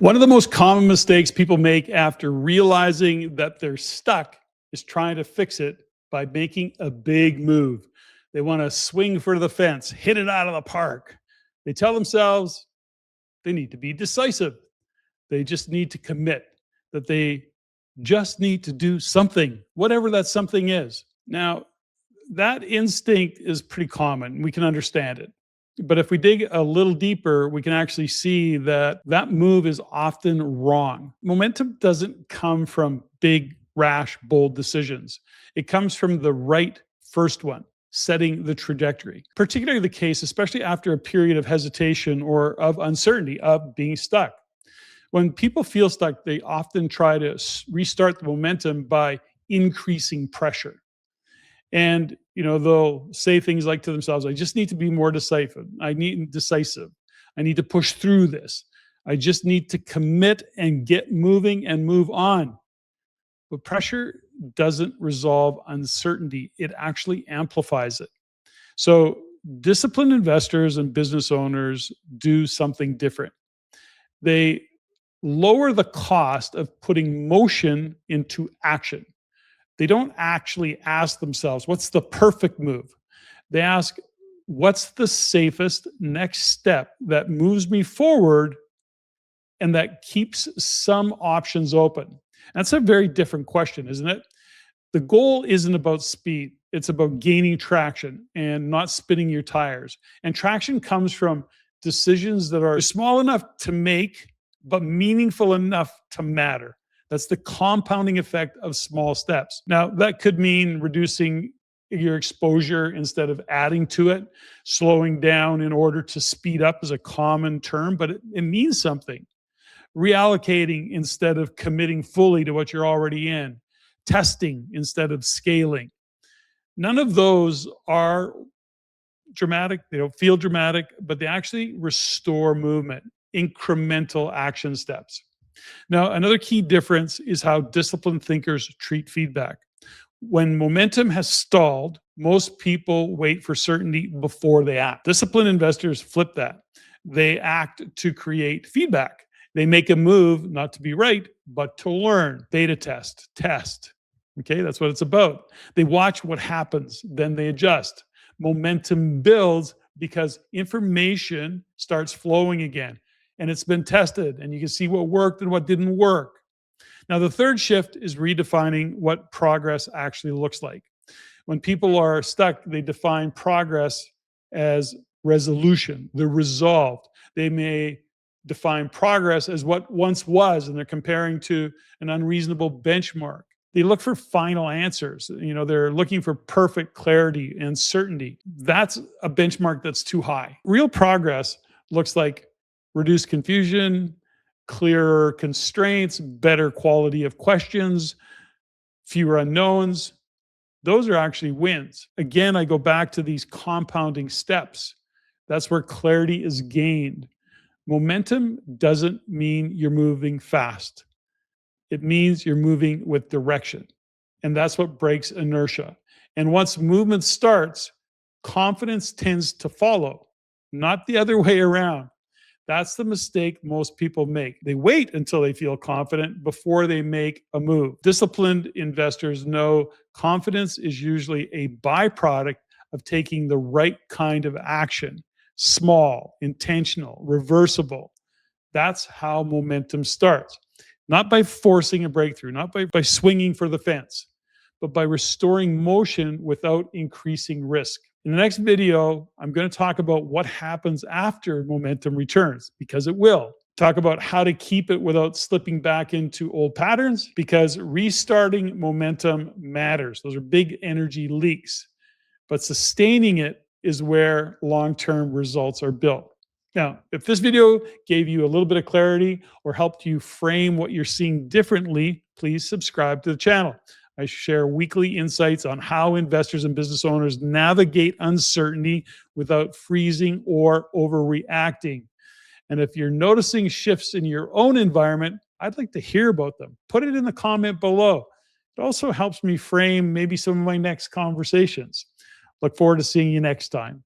One of the most common mistakes people make after realizing that they're stuck is trying to fix it by making a big move. They want to swing for the fence, hit it out of the park. They tell themselves they need to be decisive. They just need to commit, that they just need to do something, whatever that something is. Now, that instinct is pretty common. We can understand it. But if we dig a little deeper, we can actually see that that move is often wrong. Momentum doesn't come from big, rash, bold decisions. It comes from the right first one, setting the trajectory. Particularly the case, especially after a period of hesitation or of uncertainty, of being stuck. When people feel stuck, they often try to restart the momentum by increasing pressure. And they'll say things like to themselves, I just need to be more decisive. I need to push through this. I just need to commit and get moving and move on. But pressure doesn't resolve uncertainty. It actually amplifies it. So disciplined investors and business owners do something different. They lower the cost of putting motion into action. They don't actually ask themselves, what's the perfect move? They ask, what's the safest next step that moves me forward and that keeps some options open? That's a very different question, isn't it? The goal isn't about speed. It's about gaining traction and not spinning your tires. And traction comes from decisions that are small enough to make, but meaningful enough to matter. That's the compounding effect of small steps. Now, that could mean reducing your exposure instead of adding to it, slowing down in order to speed up is a common term, but it means something. Reallocating instead of committing fully to what you're already in, testing instead of scaling. None of those are dramatic. They don't feel dramatic, but they actually restore movement, incremental action steps. Now, another key difference is how disciplined thinkers treat feedback. When momentum has stalled, most people wait for certainty before they act. Disciplined investors flip that. They act to create feedback. They make a move not to be right, but to learn. Beta test. Okay, that's what it's about. They watch what happens, then they adjust. Momentum builds because information starts flowing again. And it's been tested, and you can see what worked and what didn't work. Now, the third shift is redefining what progress actually looks like. When people are stuck, they define progress as resolution. They're resolved. They may define progress as what once was, and they're comparing to an unreasonable benchmark. They look for final answers. They're looking for perfect clarity and certainty. That's a benchmark that's too high. Real progress looks like reduced confusion, clearer constraints, better quality of questions, fewer unknowns. Those are actually wins. Again, I go back to these compounding steps. That's where clarity is gained. Momentum doesn't mean you're moving fast. It means you're moving with direction. And that's what breaks inertia. And once movement starts, confidence tends to follow, not the other way around. That's the mistake most people make. They wait until they feel confident before they make a move. Disciplined investors know confidence is usually a byproduct of taking the right kind of action. Small, intentional, reversible. That's how momentum starts. Not by forcing a breakthrough, not by swinging for the fence, but by restoring motion without increasing risk. In the next video, I'm going to talk about what happens after momentum returns, because it will. Talk about how to keep it without slipping back into old patterns, because restarting momentum matters. Those are big energy leaks. But sustaining it is where long-term results are built. Now, if this video gave you a little bit of clarity or helped you frame what you're seeing differently, please subscribe to the channel. I share weekly insights on how investors and business owners navigate uncertainty without freezing or overreacting. And if you're noticing shifts in your own environment, I'd like to hear about them. Put it in the comment below. It also helps me frame maybe some of my next conversations. Look forward to seeing you next time.